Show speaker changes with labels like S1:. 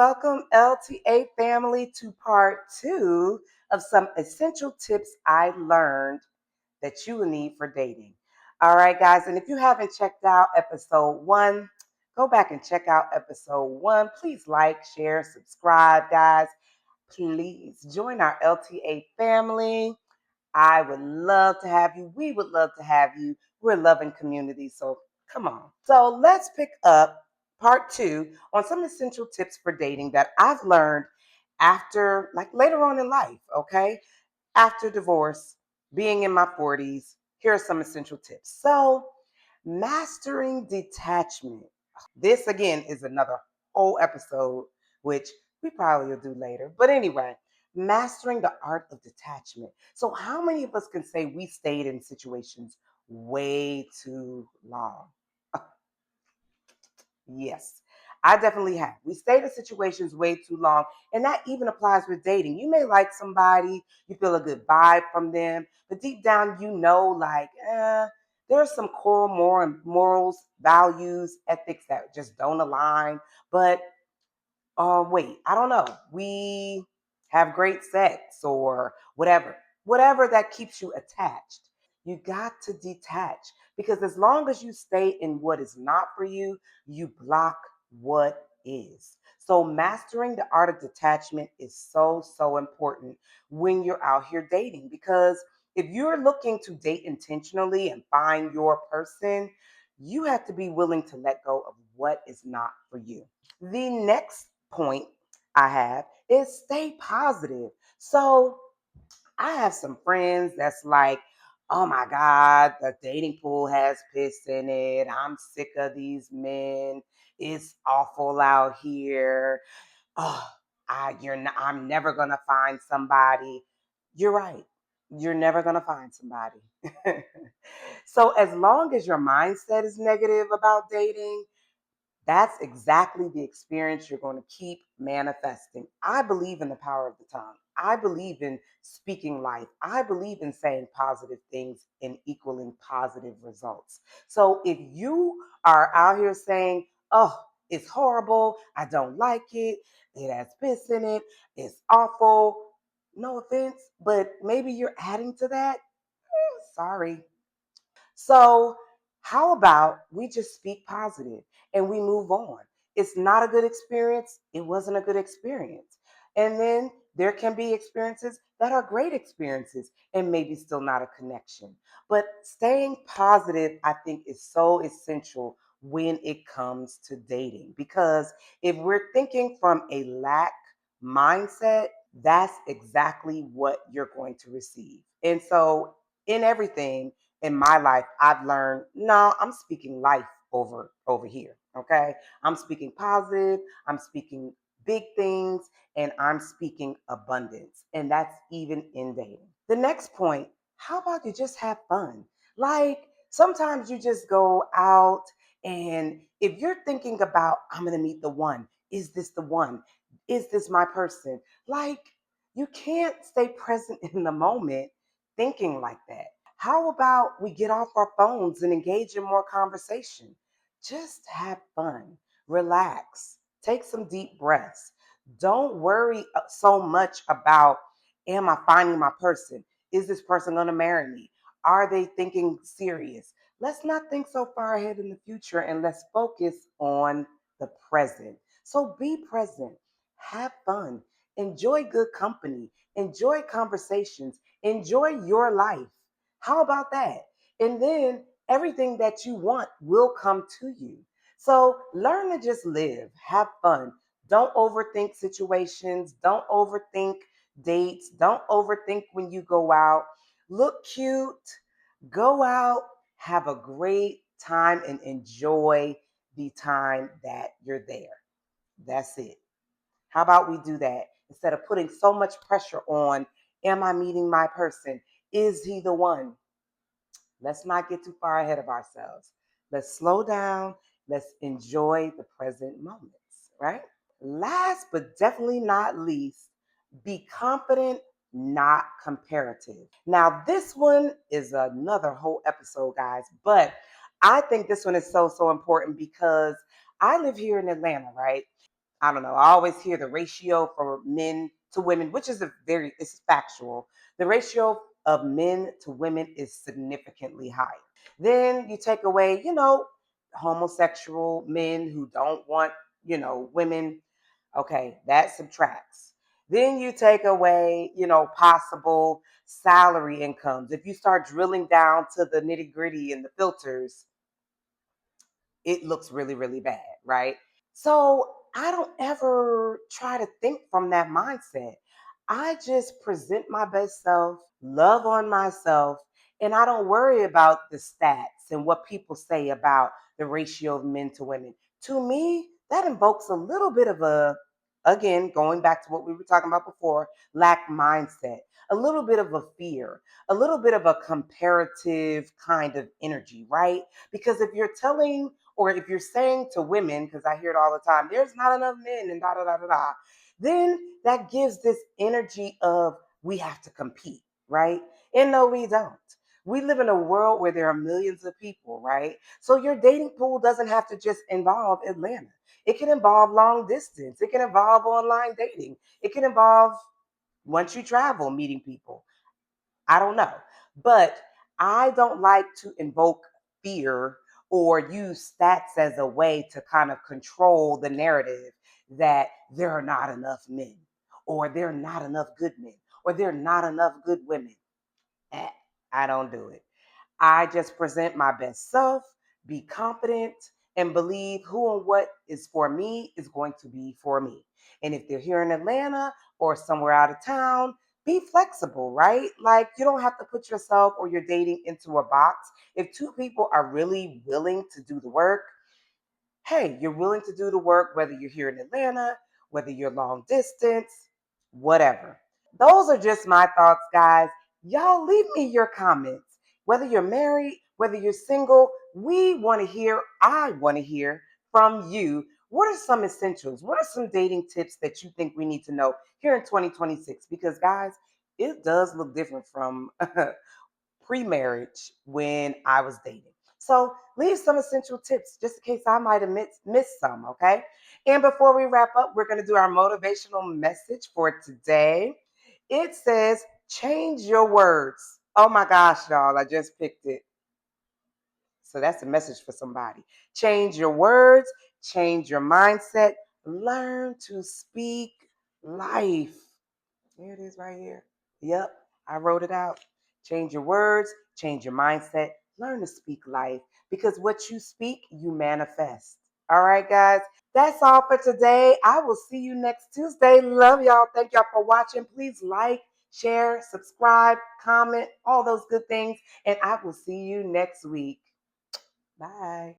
S1: welcome LTA family to part two of some essential tips I learned that you will need for dating. All right, guys, and if you haven't checked out episode one, go back and check out episode one. Please like, share, subscribe, guys. Please join our LTA family. I would love to have you. We would love to have you. We're a loving community, so come on. So let's pick up part two on some essential tips for dating that I've learned after, like later on in life, okay? After divorce, being in my 40s, here are some essential tips. So, mastering detachment. This again is another whole episode, which we probably will do later. But anyway, mastering the art of detachment. So, how many of us can say we stayed in situations way too long? Yes, I definitely have. We stayed in situations way too long, and that even applies with dating. You may like somebody, you feel a good vibe from them, but deep down, you know, like, there's some core morals, values, ethics that just don't align. But wait, I don't know. We have great sex or whatever that keeps you attached. You got to detach because as long as you stay in what is not for you, you block what is. So mastering the art of detachment is so important when you're out here dating because if you're looking to date intentionally and find your person, you have to be willing to let go of what is not for you. The next point I have is stay positive. So I have some friends that's like, oh my God, the dating pool has piss in it. I'm sick of these men. It's awful out here. Oh, I'm never gonna find somebody. You're right. You're never gonna find somebody. So as long as your mindset is negative about dating, that's exactly the experience you're going to keep manifesting. I believe in the power of the tongue. I believe in speaking life. I believe in saying positive things and equaling positive results. So if you are out here saying, oh, it's horrible, I don't like it has piss in it, it's awful, no offense, but maybe you're adding to that. Sorry. So, how about we just speak positive and we move on? It's not a good experience. It wasn't a good experience. And then there can be experiences that are great experiences and maybe still not a connection. But staying positive, I think, is so essential when it comes to dating because if we're thinking from a lack mindset, that's exactly what you're going to receive. And so, in everything, in my life, I've learned, no, I'm speaking life over here. Okay. I'm speaking positive, I'm speaking big things, and I'm speaking abundance. And that's even in dating. The next point, how about you just have fun? Like sometimes you just go out and if you're thinking about, I'm gonna meet the one, is this the one? Is this my person? Like you can't stay present in the moment thinking like that. How about we get off our phones and engage in more conversation? Just have fun, relax, take some deep breaths. Don't worry so much about, am I finding my person? Is this person going to marry me? Are they thinking serious? Let's not think so far ahead in the future and let's focus on the present. So be present, have fun, enjoy good company, enjoy conversations, enjoy your life. How about that? And then everything that you want will come to you. So learn to just live, have fun. Don't overthink situations. Don't overthink dates. Don't overthink when you go out. Look cute, go out, have a great time, and enjoy the time that you're there. That's it. How about we do that instead of putting so much pressure on, am I meeting my person? Is he the one? Let's not get too far ahead of ourselves. Let's slow down. Let's enjoy the present moments, right? Last but definitely not least, be confident, not comparative. Now, this one is another whole episode, guys, but I think this one is so important because I live here in Atlanta, right? I don't know. I always hear the ratio for men to women, which is it's factual. The ratio of men to women is significantly higher. Then you take away, homosexual men who don't want, women. Okay, that subtracts. Then you take away, possible salary incomes. If you start drilling down to the nitty gritty and the filters, it looks really, really bad, right? So I don't ever try to think from that mindset. I just present my best self, love on myself, and I don't worry about the stats and what people say about the ratio of men to women. To me, that invokes a little bit of again, going back to what we were talking about before, lack mindset, a little bit of a fear, a little bit of a comparative kind of energy, right? Because if you're telling or if you're saying to women, because I hear it all the time, there's not enough men and da da da da da, then that gives this energy of we have to compete, right? And no, we don't. We live in a world where there are millions of people, right? So your dating pool doesn't have to just involve Atlanta. It can involve long distance. It can involve online dating. It can involve once you travel, meeting people. I don't know. But I don't like to invoke fear or use stats as a way to kind of control the narrative that there are not enough men, or there are not enough good men, or there are not enough good women. Eh, I don't do it. I just present my best self, be confident, and believe who and what is for me is going to be for me. And if they're here in Atlanta or somewhere out of town, be flexible, right? Like you don't have to put yourself or your dating into a box. If two people are really willing to do the work, hey, you're willing to do the work, whether you're here in Atlanta, whether you're long distance, whatever. Those are just my thoughts, guys. Y'all leave me your comments. Whether you're married, whether you're single, I want to hear from you. What are some essentials? What are some dating tips that you think we need to know here in 2026? Because, guys, it does look different from pre-marriage when I was dating. So leave some essential tips just in case I might have missed some, okay? And before we wrap up, we're going to do our motivational message for today. It says, change your words. Oh my gosh, y'all, I just picked it. So that's a message for somebody. Change your words, change your mindset, learn to speak life. Here it is right here. Yep, I wrote it out. Change your words, change your mindset, learn to speak life because what you speak, you manifest. All right, guys, that's all for today. I will see you next Tuesday. Love y'all. Thank y'all for watching. Please like, share, subscribe, comment, all those good things. And I will see you next week. Bye.